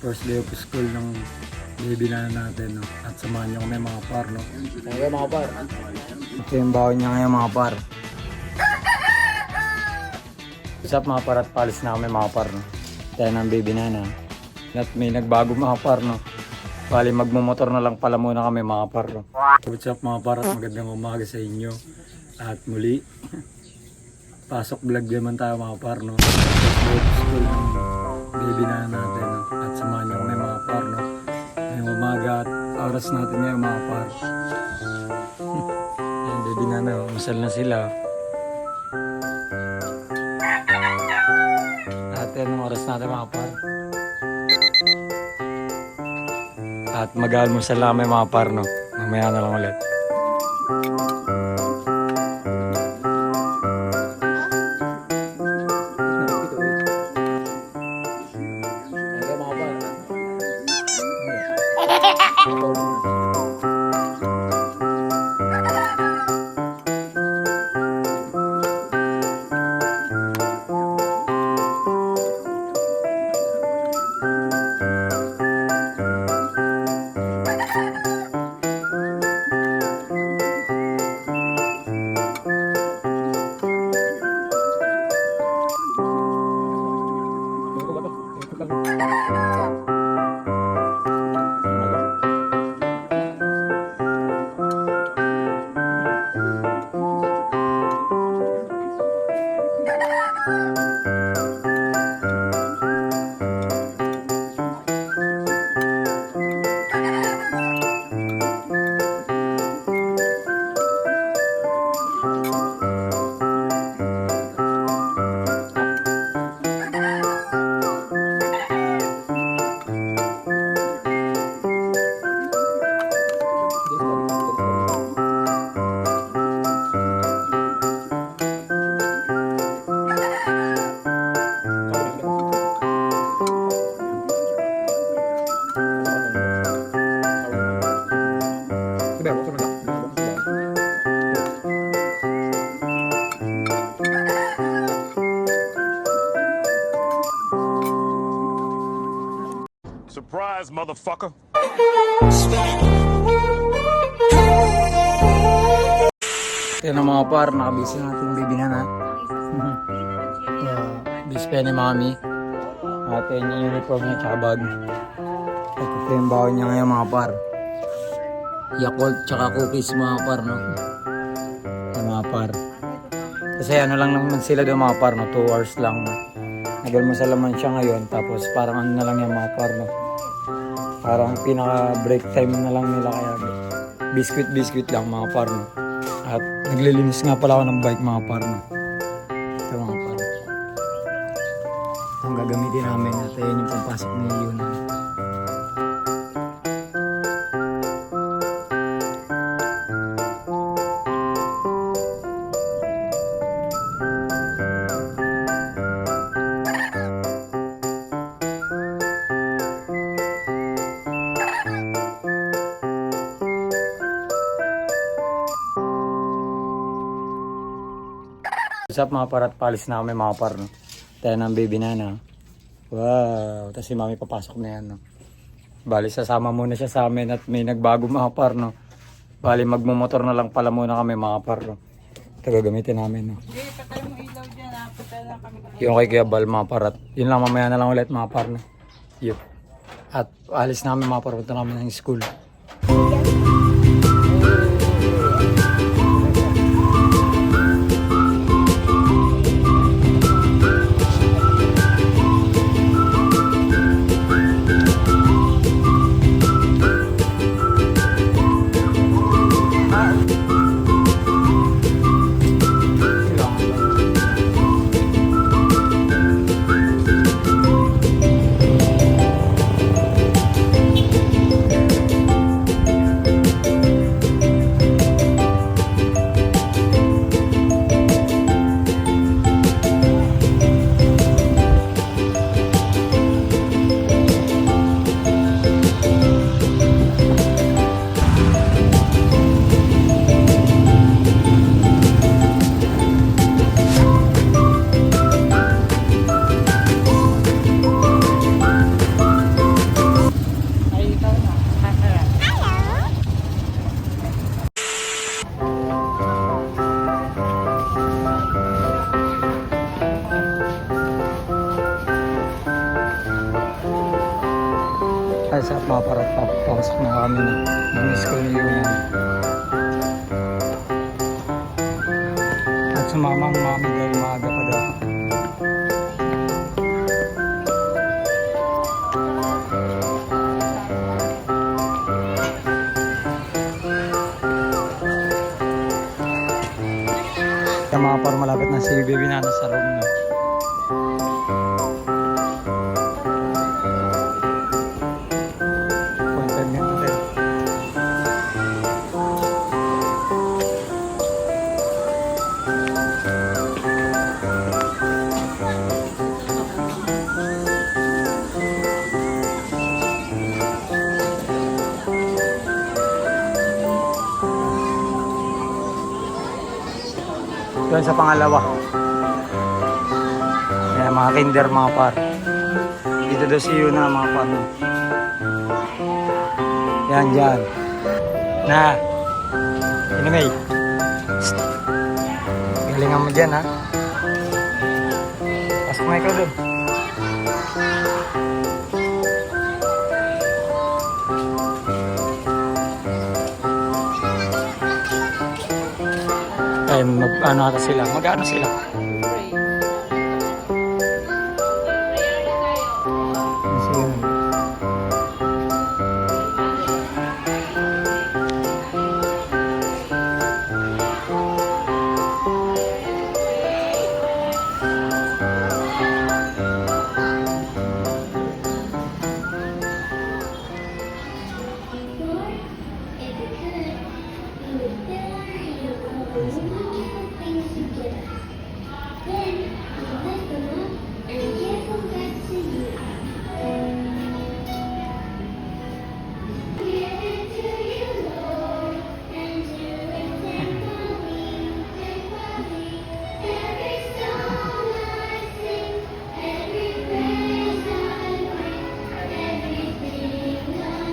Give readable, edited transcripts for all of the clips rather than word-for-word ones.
first day of school ng baby na natin, no? At samahan niyo kami mga par, no? Kaya mga par. Ito yung baon niya ngayon mga par. What's up mga par, at palis na kami mga par, no? Kaya ng baby na. At may nagbago mga par, no? Bali magmumotor na lang pala muna kami mga par, no? What's up mga par, at magandang umaga sa inyo. At muli, pasok vlog naman tayo mga par, no? First day of school ng baby na natin, no? At samahan niyo kami mga par, no? Ngayong umaga at oras natin ngayon mga par. Yan, baby na, no? Masal na sila. At yan ang oras natin mga par. At mag-almusal namin mga par, no? Mamaya na lang ulit. Surprise, motherfucker. Ito na mga par, nakabisi natin yung baby na. Bis pa ni mami. At yun yung uniform niya tsaka bag. At ito yung baon niya ngayon mga par. Yakult tsaka cookies mga par, no? Ito mga par. Kasi ano lang naman sila doon mga par, no? 2 hours lang, no? Nagalmusal naman siya ngayon. Tapos parang ano na lang yung mga par, no? Parang pinaka break time na lang nila, kaya biscuit lang mga par, no? At naglilinis nga pala ako ng bike mga par, no? Ito mga par. Ang gagamitin namin at ayun yung pampasok ni Yun. What's up mga par, at palis na kami mga par, no? Tayo ng baby na. Wow, tapos si mami papasok na yan, no? Bali sasama muna siya sa amin at may nagbago mga par, no? Bali magmumotor na lang pala muna kami mga par, no? Ito gagamitin namin, no? Yung kay Kuya Bal mga par, at yun lang, mamaya na lang ulit mga par, no? Yun. At alis namin mga par, punta namin ng school. Ay, sa mga parat papasok na kami ng school ni Yunan. At sumama ang mami dahil maaga pa daw. Kaya mga par malapit na si Baby Nana sa room na. Appointment natin. Yun sa pangalawa. Ayan, mga kinder, mga par. Dito daw si Yuna, mga par. Yan, dyan. Na. Anyway. Galingan mo dyan, ha. Pasok mo ikaw dun. Ay, ano ata sila? Mag-ano sila?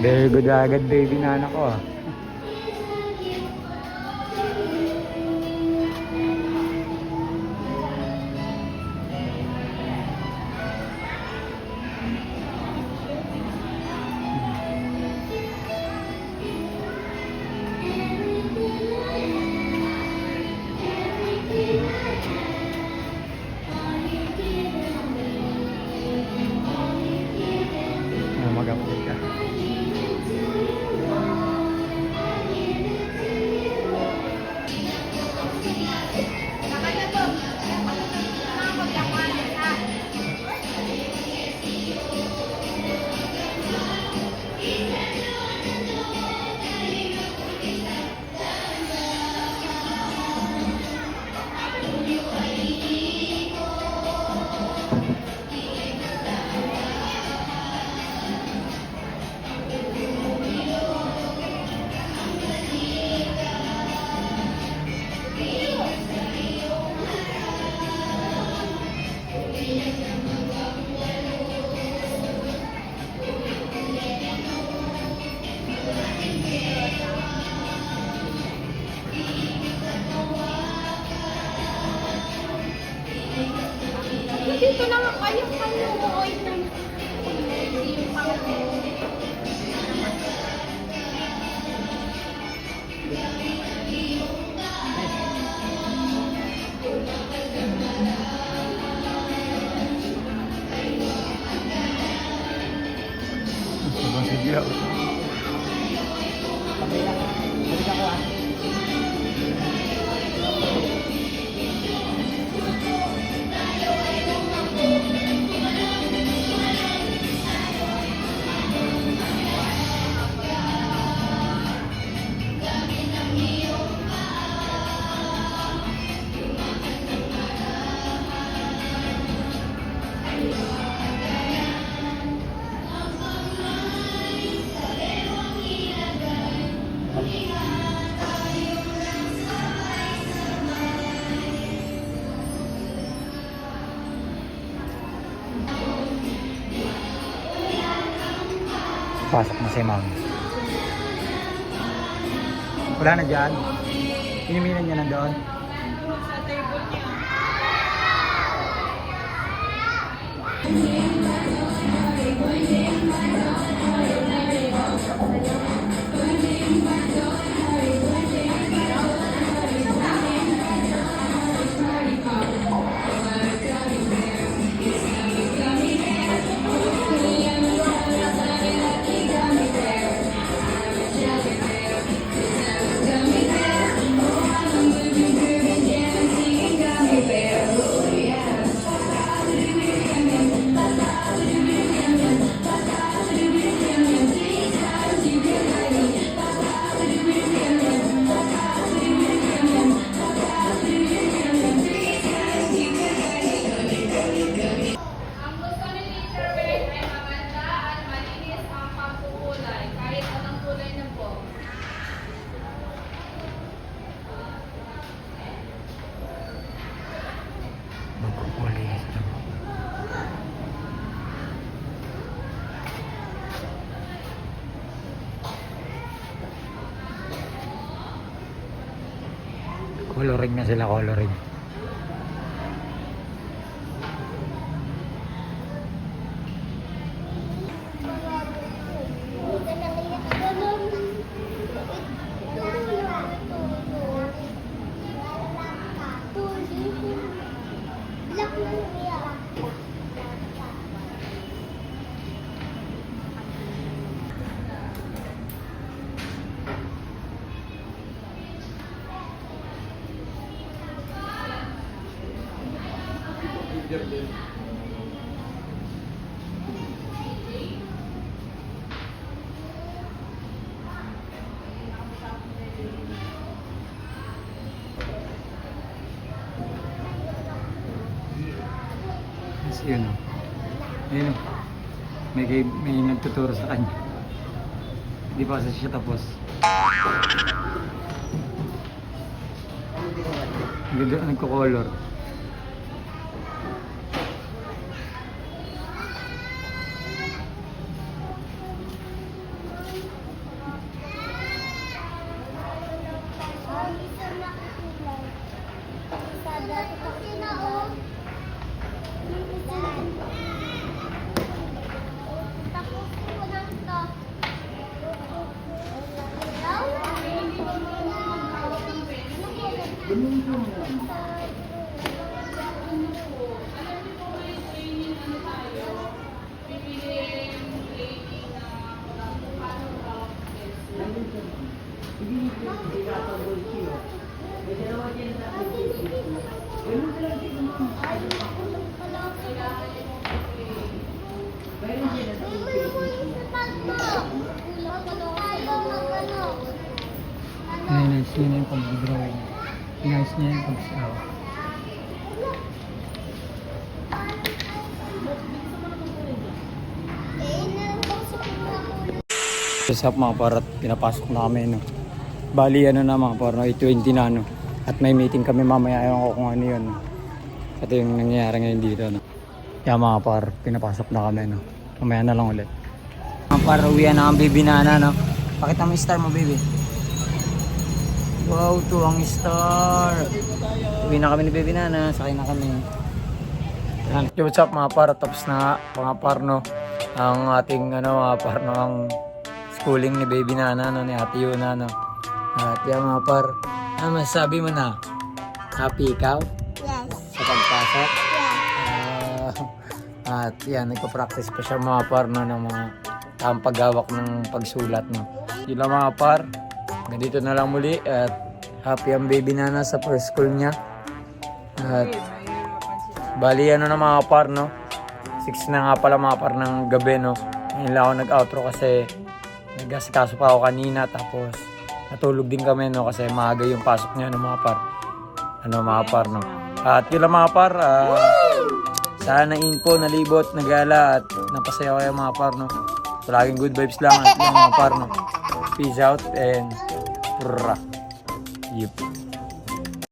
Very good agad, baby nana ko, ah. Mag-update ka. Dito lang kayo oy na. Sige. Pasok na si Ma'am. Wala na dyan. Inuminan niya na doon. Coloring na sila, coloring. Yun o. Ayun o. May nagtuturo sa kanya. Hindi pa kasi siya tapos. Nagko-color. Nice niya yung pag-drawing. Nice niya yung pag-saw. What's up mga par, at pinapasok na kami no. Bali ano na mga par, 8:20 na no. At may meeting kami mamaya, ayaw ko kung ano yun no. Ito yung nangyayari ngayon dito no. Kaya mga par, pinapasok na kami no. Mamaya na lang ulit. Mga par, uwian na ang baby Nana no. Pakita mo yung star mo baby. Wow, to ang star. Uwi na kami ni baby Nana, sakay na kami. Yan. What's up mga par, tapos na mga par no. Ang ating mga par no, ang schooling ni baby Nana no, ni Ate Yuna no. At yan mga par, masasabi mo na happy ikaw? Yes. Sa pagpasok? Yeah. At yan, nagpa-practice pa siya mga par no, ng mga paghawak ng pagsulat no. Yun lang mga par, ganito na lang muli at happy ang baby Nana sa first school niya. At bali ano na mga par no, 6 na nga pala mga par ng gabi no. Ngayon lang ako nag-outro kasi nag-asikaso pa ako kanina, tapos natulog din kami no kasi maaga yung pasok niya no mga par. Mga par no. At yun lang mga par, sana info, nalibot, nagala at napasaya kayo mga par no. Palaging good vibes lang at yung mga par no. Peace out and yep.